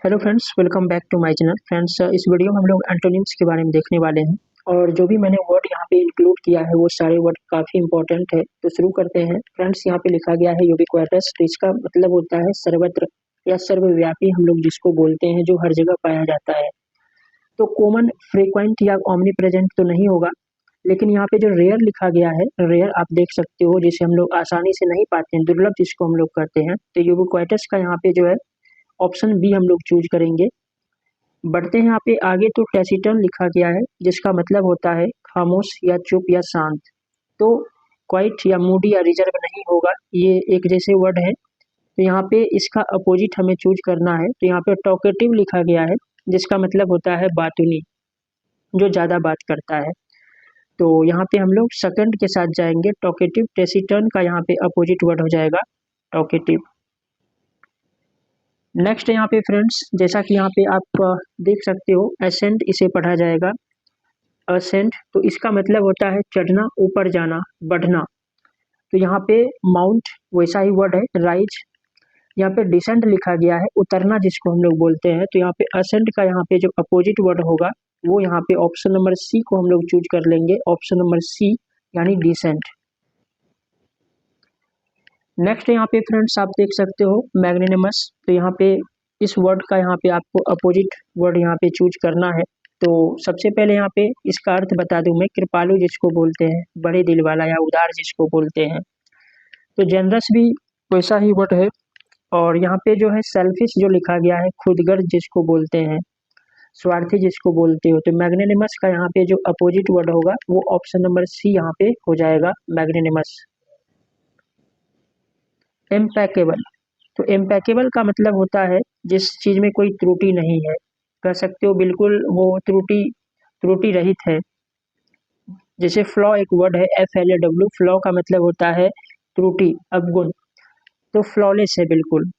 Hello friends, welcome back to my channel. Friends, इस video में हम लोग एंटोनिम्स के बारे में देखने वाले हैं और जो भी मैंने वर्ड यहाँ पे इंक्लूड किया है वो सारे वर्ड काफ़ी इंपॉर्टेंट है। तो शुरू करते हैं। फ्रेंड्स, यहाँ पे लिखा गया है यूबिक्विटस। तो इसका मतलब होता है सर्वत्र या सर्वव्यापी, हम लोग जिसको बोलते हैं, जो हर जगह पाया जाता है। तो कॉमन, फ्रीक्वेंट या ओमनी प्रेजेंट तो नहीं होगा, लेकिन यहाँ पे जो रेयर लिखा गया है, रेयर आप देख सकते हो, जिसे हम लोग आसानी से नहीं पाते हैं, दुर्लभ जिसको हम लोग करते हैं। तो यूबिक्विटस का यहाँ पे जो है ऑप्शन बी हम लोग चूज करेंगे। बढ़ते हैं यहाँ पे आगे। तो टैसिटर्न लिखा गया है, जिसका मतलब होता है खामोश या चुप या शांत। तो क्वाइट या मूडी या रिजर्व नहीं होगा, ये एक जैसे वर्ड है। तो यहाँ पे इसका अपोजिट हमें चूज करना है। तो यहाँ पे टॉकेटिव लिखा गया है, जिसका मतलब होता है बातूनी, जो ज़्यादा बात करता है। तो यहाँ पे हम लोग सेकंड के साथ जाएंगे। टॉकेटिव टैसिटर्न का यहाँ पे अपोजिट वर्ड हो जाएगा टॉकेटिव। नेक्स्ट यहाँ पे फ्रेंड्स, जैसा कि यहाँ पे आप देख सकते हो, असेंट इसे पढ़ा जाएगा असेंट। तो इसका मतलब होता है चढ़ना, ऊपर जाना, बढ़ना। तो यहाँ पे माउंट वैसा ही वर्ड है राइज। यहाँ पे डिसेंट लिखा गया है, उतरना जिसको हम लोग बोलते हैं। तो यहाँ पे असेंट का यहाँ पे जो अपोजिट वर्ड होगा वो यहाँ पे ऑप्शन नंबर सी को हम लोग चूज कर लेंगे। ऑप्शन नंबर सी यानी डिसेंट। नेक्स्ट यहाँ पे फ्रेंड्स आप देख सकते हो मैग्नेनिमस। तो यहाँ पे इस वर्ड का यहाँ पे आपको अपोजिट वर्ड यहाँ पे चूज करना है। तो सबसे पहले यहाँ पे इसका अर्थ बता दूं मैं, कृपालु जिसको बोलते हैं, बड़े दिल वाला या उदार जिसको बोलते हैं। तो जनरस भी वैसा ही वर्ड है। और यहाँ पे जो है सेल्फिश जो लिखा गया है, खुदगर्ज जिसको बोलते हैं, स्वार्थी जिसको बोलते हो। तो मैग्नेनिमस का यहाँ पे जो अपोजिट वर्ड होगा वो ऑप्शन नंबर सी यहाँ पे हो जाएगा मैग्नेनिमस। इम्पैकेबल। तो इम्पैकेबल का मतलब होता है जिस चीज में कोई त्रुटि नहीं है, कह सकते हो बिल्कुल वो त्रुटि त्रुटि रहित है। जैसे फ्लॉ एक वर्ड है, FLAW। फ्लॉ का मतलब होता है त्रुटि, अवगुण। तो फ्लॉलेस है बिल्कुल।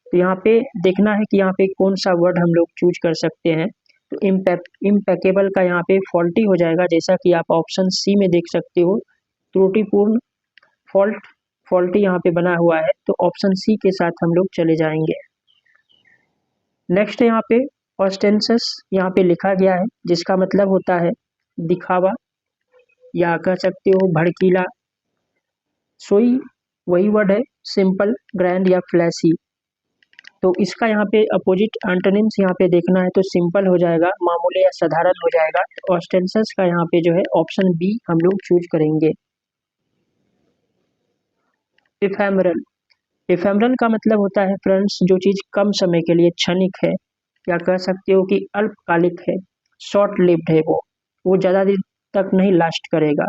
तो यहाँ पे देखना है कि यहाँ पे कौन सा वर्ड हम लोग चूज कर सकते हैं। तो इम्पैकेबल का यहाँ पे फॉल्टी हो जाएगा, जैसा कि आप ऑप्शन सी में देख सकते हो, त्रुटिपूर्ण, फॉल्ट, फॉल्टी यहाँ पे बना हुआ है। तो ऑप्शन सी के साथ हम लोग चले जाएंगे। नेक्स्ट यहाँ पे ऑस्टेंसस यहाँ पे लिखा गया है, जिसका मतलब होता है दिखावा या कह सकते हो भड़कीला। सोई वही वर्ड है, सिंपल, ग्रैंड या फ्लैशी। तो इसका यहाँ पे अपोजिट एंटोनिम्स यहाँ पे देखना है। तो सिंपल हो जाएगा, मामूली या साधारण हो जाएगा। ऑस्टेंसस का यहाँ पे जो है ऑप्शन बी हम लोग चूज करेंगे। इफेमरल। इफेमरल का मतलब होता है फ्रेंड्स जो चीज कम समय के लिए क्षणिक है, या कह सकते हो कि अल्पकालिक है, शॉर्ट लिव्ड है। वो ज़्यादा दिन तक नहीं लास्ट करेगा।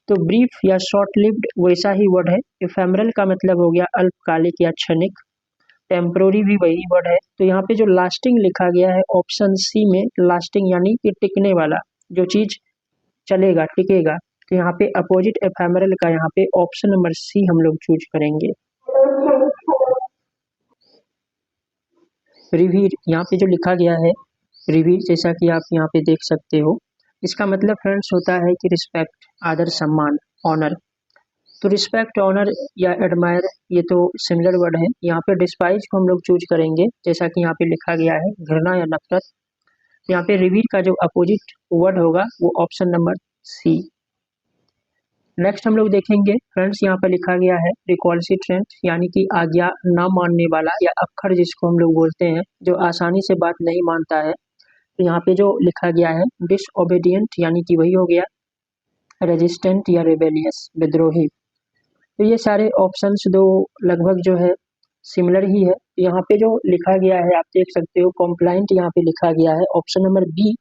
तो ब्रीफ या शॉर्ट लिव्ड वैसा ही वर्ड है। इफेमरल का मतलब हो गया अल्पकालिक या क्षणिक। टेम्पोररी भी वही वर्ड है। तो यहाँ पे जो लास्टिंग लिखा गया है ऑप्शन सी में, लास्टिंग यानी कि टिकने वाला, जो चीज चलेगा, टिकेगा। तो यहाँ पे अपोजिट एफेमरल का यहाँ पे ऑप्शन नंबर सी हम लोग चूज करेंगे। रिवीर, यहाँ पे जो लिखा गया है रिवीर, जैसा कि आप यहाँ पे देख सकते हो, इसका मतलब फ्रेंड्स होता है कि रिस्पेक्ट, आदर, सम्मान, ऑनर। तो रिस्पेक्ट, ऑनर या एडमायर ये तो सिमिलर वर्ड है। यहाँ पे डिस्पाइज को हम लोग चूज करेंगे, जैसा कि यहाँ पे लिखा गया है घृणा या नफरत। यहाँ पे रिवीर का जो अपोजिट वर्ड होगा वो ऑप्शन नंबर सी। नेक्स्ट हम लोग देखेंगे फ्रेंड्स, यहाँ पर लिखा गया है रिकॉल्सिट्रेंट, यानी कि आज्ञा ना मानने वाला या अक्खर जिसको हम लोग बोलते हैं, जो आसानी से बात नहीं मानता है। तो यहाँ पे जो लिखा गया है डिसओबीडियंट, यानी कि वही हो गया रेजिस्टेंट या रेबेलियस, विद्रोही। तो ये सारे ऑप्शंस दो लगभग जो है सिमिलर ही है। यहाँ पे जो लिखा गया है आप देख सकते हो कॉम्प्लाइंट, यहाँ पे लिखा गया है ऑप्शन नंबर बी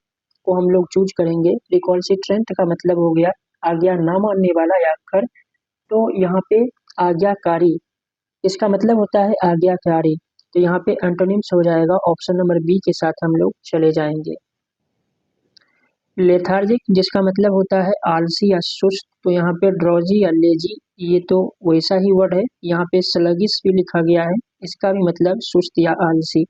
को हम लोग चूज करेंगे। रिकॉल्सिट्रेंट का मतलब हो गया आज्ञा ना मानने वाला या अक्खर। तो यहाँ पे आज्ञाकारी, इसका मतलब होता है आज्ञाकारी। तो यहाँ पे एंटोनिम्स हो जाएगा ऑप्शन नंबर बी के साथ हम लोग चले जाएंगे। लेथार्जिक, जिसका मतलब होता है आलसी या सुस्त। तो यहाँ पे ड्रॉजी या लेजी ये तो वैसा ही वर्ड है। यहाँ पे स्लगिश भी लिखा गया है, इसका भी मतलब सुस्त या आलसी।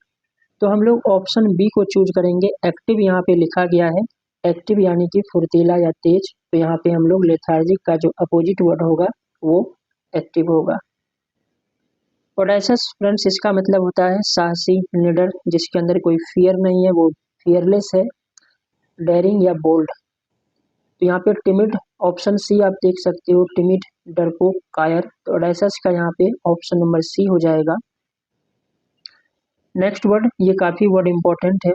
तो हम लोग ऑप्शन बी को चूज करेंगे। एक्टिव यहाँ पे लिखा गया है, एक्टिव यानी कि फुर्तीला या तेज। तो यहाँ पे हम लोग लेथार्जिक का जो अपोजिट वर्ड होगा वो एक्टिव होगा। ऑडेसियस फ्रेंड्स इसका मतलब होता है साहसी, निडर, जिसके अंदर कोई फियर नहीं है, वो फियरलेस है, डेयरिंग या बोल्ड। तो यहाँ पे टिमिड, ऑप्शन सी आप देख सकते हो, टिमिड, डरपोक, कायर। तो ऑडेसियस का यहाँ पे ऑप्शन नंबर सी हो जाएगा। नेक्स्ट वर्ड, ये काफ़ी वर्ड इंपॉर्टेंट है।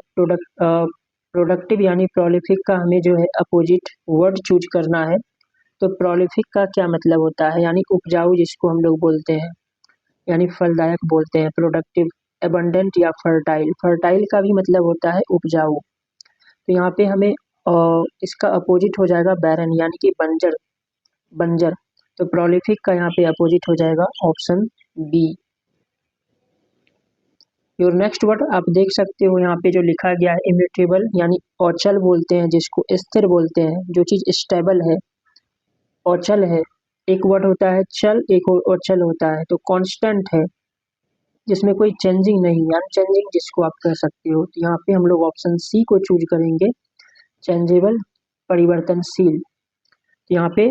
प्रोडक्टिव यानी प्रोलिफिक का हमें जो है अपोजिट वर्ड चूज करना है। तो प्रोलिफिक का क्या मतलब होता है, यानी उपजाऊ जिसको हम लोग बोलते हैं, यानी फलदायक बोलते हैं। प्रोडक्टिव, एबंडेंट या फर्टाइल। फर्टाइल का भी मतलब होता है उपजाऊ। तो यहाँ पे हमें इसका अपोजिट हो जाएगा बैरन, यानी कि बंजर, बंजर। तो प्रोलिफिक का यहाँ पे अपोजिट हो जाएगा option B. Your next word आप देख सकते हो यहाँ पे जो लिखा गया है इम्यूटेबल, यानी अचल बोलते हैं जिसको, स्थिर बोलते हैं, जो चीज़ स्टेबल है, अचल है। एक वर्ड होता है चल, एक और अचल होता है। तो कांस्टेंट है, जिसमें कोई चेंजिंग नहीं, अनचेंजिंग जिसको आप कह सकते हो। तो यहाँ पे हम लोग ऑप्शन सी को चूज करेंगे, चेंजेबल, परिवर्तनशील। तो यहाँ पे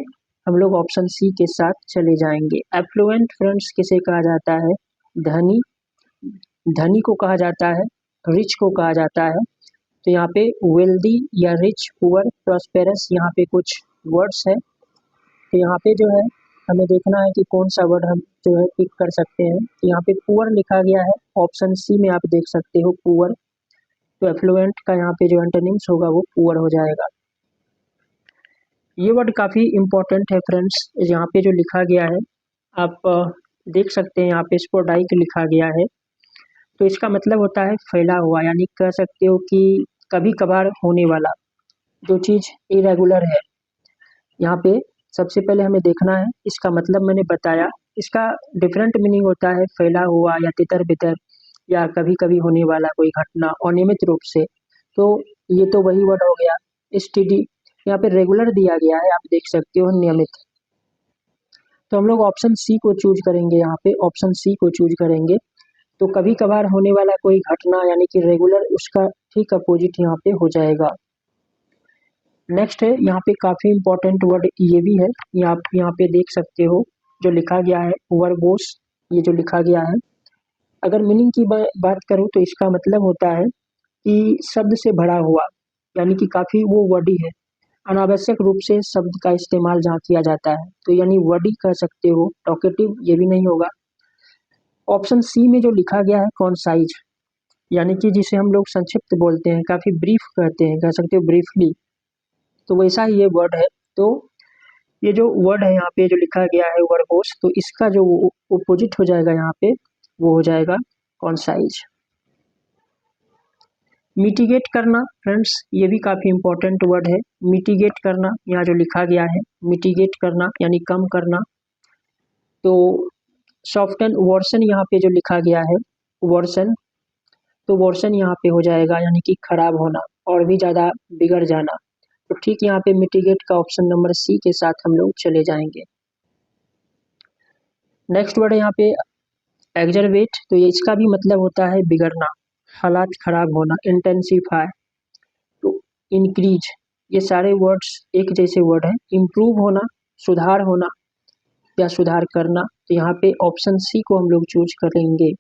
हम लोग ऑप्शन सी के साथ चले जाएंगे। एफ्लुएंट फ्रेंड्स किसे कहा जाता है, धनी, धनी को कहा जाता है, रिच को कहा जाता है। तो यहाँ पे वेल्दी या रिच, पुअर, प्रॉस्पेरस, यहाँ पे कुछ वर्ड्स है। तो यहाँ पे जो है हमें देखना है कि कौन सा वर्ड हम जो है पिक कर सकते हैं। तो यहाँ पे पुअर लिखा गया है, ऑप्शन सी में आप देख सकते हो पुअर। तो एफ्लुएंट का यहाँ पे जो एंटोनिम्स होगा वो पुअर हो जाएगा। ये वर्ड काफ़ी इंपॉर्टेंट है फ्रेंड्स, यहाँ पे जो लिखा गया है आप देख सकते हैं, यहाँ पे स्पोडाइक लिखा गया है। तो इसका मतलब होता है फैला हुआ, यानी कह सकते हो कि कभी कभार होने वाला, जो चीज़ इरेगुलर है। यहाँ पे सबसे पहले हमें देखना है, इसका मतलब मैंने बताया। इसका डिफरेंट मीनिंग होता है फैला हुआ या तितर बितर, या कभी कभी होने वाला कोई घटना अनियमित रूप से। तो ये तो वही वर्ड हो गया। STD यहाँ पे रेगुलर दिया गया है, आप देख सकते हो, नियमित। तो हम लोग ऑप्शन सी को चूज करेंगे, यहाँ पे ऑप्शन सी को चूज करेंगे। तो कभी कभार होने वाला कोई घटना यानी कि रेगुलर, उसका ठीक अपोजिट यहाँ पे हो जाएगा। नेक्स्ट है यहाँ पे काफ़ी इंपॉर्टेंट वर्ड ये भी है, ये आप यहाँ पे देख सकते हो जो लिखा गया है वर्बोस। ये जो लिखा गया है, अगर मीनिंग की बात करूँ तो इसका मतलब होता है कि शब्द से भरा हुआ, यानी कि काफ़ी वो वर्डी है, अनावश्यक रूप से शब्द का इस्तेमाल जहाँ किया जाता है। तो यानी वर्डी कह सकते हो, टॉकेटिव ये भी नहीं होगा। ऑप्शन सी में जो लिखा गया है कॉन्साइज, यानी कि जिसे हम लोग संक्षिप्त बोलते हैं, काफ़ी ब्रीफ कहते हैं, कह सकते हो ब्रीफली। तो वैसा ही ये वर्ड है। तो ये जो वर्ड है यहाँ पे जो लिखा गया है वर्बोस, तो इसका जो अपोजिट हो जाएगा यहाँ पे वो हो जाएगा कॉन्साइज। मिटिगेट करना फ्रेंड्स, ये भी काफ़ी इंपॉर्टेंट वर्ड है। मिटिगेट करना, यहाँ जो लिखा गया है मिटिगेट करना यानी कम करना। तो सॉफ्टन वर्सन, यहाँ पे जो लिखा गया है वर्सन, तो वर्सन यहाँ पे हो जाएगा यानी कि खराब होना और भी ज़्यादा बिगड़ जाना। तो ठीक यहाँ पे मिटिगेट का ऑप्शन नंबर सी के साथ हम लोग चले जाएंगे। नेक्स्ट वर्ड है यहाँ पे एग्जरवेट। तो ये इसका भी मतलब होता है बिगड़ना, हालात खराब होना। इंटेंसिफाई, तो इंक्रीज, ये सारे वर्ड्स एक जैसे वर्ड हैं। इम्प्रूव होना, सुधार होना या सुधार करना। तो यहाँ पे ऑप्शन सी को हम लोग चूज करेंगे।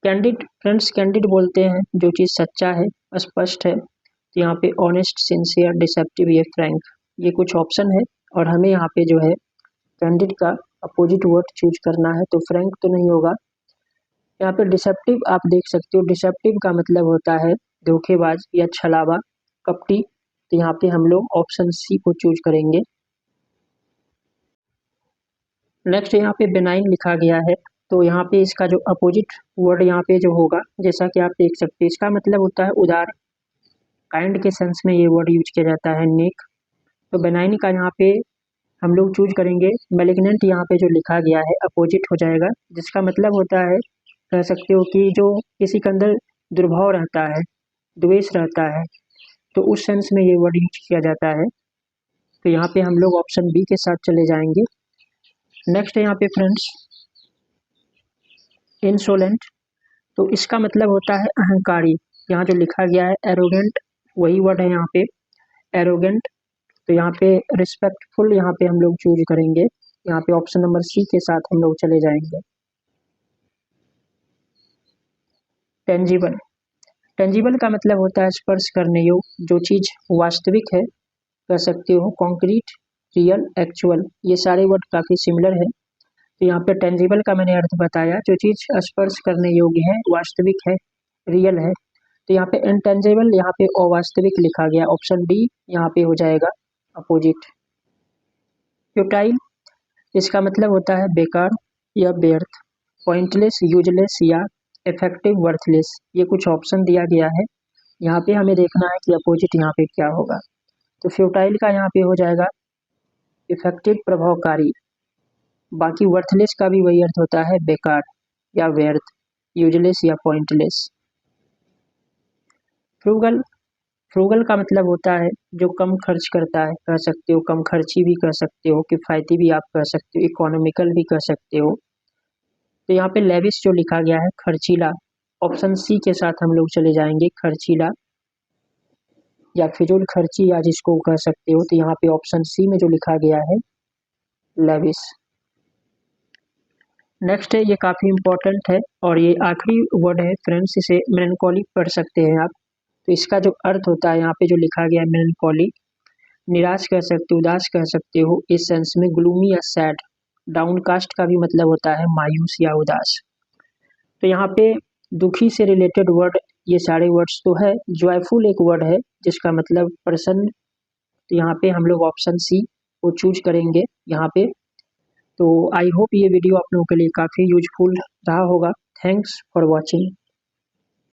कैंडिड फ्रेंड्स, कैंडिड बोलते हैं जो चीज़ सच्चा है, स्पष्ट है। तो यहाँ पे ऑनेस्ट, सिंसियर, डिसेप्टिव, ये फ्रैंक, ये कुछ ऑप्शन है। और हमें यहाँ पे जो है कैंडिड का अपोजिट वर्ड चूज करना है। तो फ्रैंक तो नहीं होगा। यहाँ पे डिसेप्टिव आप देख सकते हो, डिसेप्टिव का मतलब होता है धोखेबाज या छलावा, कपटी। तो यहाँ पे हम लोग ऑप्शन सी को चूज करेंगे। नेक्स्ट यहाँ पे बेनाइन लिखा गया है। तो यहाँ पे इसका जो अपोजिट वर्ड यहाँ पे जो होगा, जैसा कि आप देख सकते हैं, इसका मतलब होता है उदार, काइंड के सेंस में ये वर्ड यूज किया जाता है, नेक। तो बेनाइन का यहाँ पे हम लोग चूज करेंगे मैलिग्नेंट। यहाँ पे जो लिखा गया है अपोजिट हो जाएगा, जिसका मतलब होता है, कह सकते हो कि जो किसी के अंदर दुर्भाव रहता है, द्वेष रहता है, तो उस सेंस में ये वर्ड यूज किया जाता है। तो यहाँ पे हम लोग ऑप्शन बी के साथ चले जाएंगे। नेक्स्ट है यहाँ पे फ्रेंड्स इंसोलेंट। तो इसका मतलब होता है अहंकारी। यहाँ जो लिखा गया है एरोगेंट, वही वर्ड है यहाँ पे एरोगेंट। तो यहाँ पे रिस्पेक्टफुल यहाँ पे हम लोग चूज करेंगे। यहाँ पे ऑप्शन नंबर सी के साथ हम लोग चले जाएंगे। टेंजिबल, टेंजिबल का मतलब होता है स्पर्श करने योग्य, जो चीज़ वास्तविक है कह सकते हो। कॉन्क्रीट, रियल, एक्चुअल, ये सारे वर्ड काफ़ी सिमिलर है। तो यहाँ पे टेंजिबल का मैंने अर्थ बताया, जो चीज़ स्पर्श करने योग्य है, वास्तविक है, रियल है। तो यहाँ पे इनटेंजिबल, यहाँ पे अवास्तविक लिखा गया, ऑप्शन डी यहाँ पे हो जाएगा अपोजिट। फ्यूटाइल, इसका मतलब होता है बेकार या व्यर्थ। पॉइंटलेस, यूजलेस या इफेक्टिव, वर्थलेस, ये कुछ ऑप्शन दिया गया है। यहाँ पे हमें देखना है कि अपोजिट यहाँ पे क्या होगा। तो फ्यूटाइल का यहाँ पे हो जाएगा इफेक्टिव, प्रभावकारी। बाकी वर्थलेस का भी वही अर्थ होता है, बेकार या व्यर्थ, यूजलेस या पॉइंटलेस। फ्रूगल, फ्रूगल का मतलब होता है जो कम खर्च करता है कह सकते हो, कम खर्ची भी कह सकते हो, किफ़ायती भी आप कह सकते हो, इकोनॉमिकल भी कह सकते हो। तो यहाँ पे लेविश जो लिखा गया है, खर्चीला, ऑप्शन सी के साथ हम लोग चले जाएंगे, खर्चीला या फिजूल खर्ची या जिसको कह सकते हो। तो यहाँ पे ऑप्शन सी में जो लिखा गया है लेविश। नेक्स्ट है, ये काफ़ी इंपॉर्टेंट है और ये आखिरी वर्ड है फ्रेंड्स, इसे मेलनकॉली पढ़ सकते हैं आप। तो इसका जो अर्थ होता है यहाँ पे जो लिखा गया है मेलनकॉली, निराश कह सकते हो, उदास कह सकते हो, इस सेंस में ग्लूमी या सैड। डाउनकास्ट का भी मतलब होता है मायूस या उदास। तो यहाँ पे दुखी से रिलेटेड वर्ड ये सारे वर्ड्स तो है। जॉयफुल एक वर्ड है जिसका मतलब प्रसन्न। तो यहाँ पे हम लोग ऑप्शन सी को चूज करेंगे यहाँ पे। तो आई होप ये वीडियो आप लोगों के लिए काफ़ी यूजफुल रहा होगा। Thanks for watching.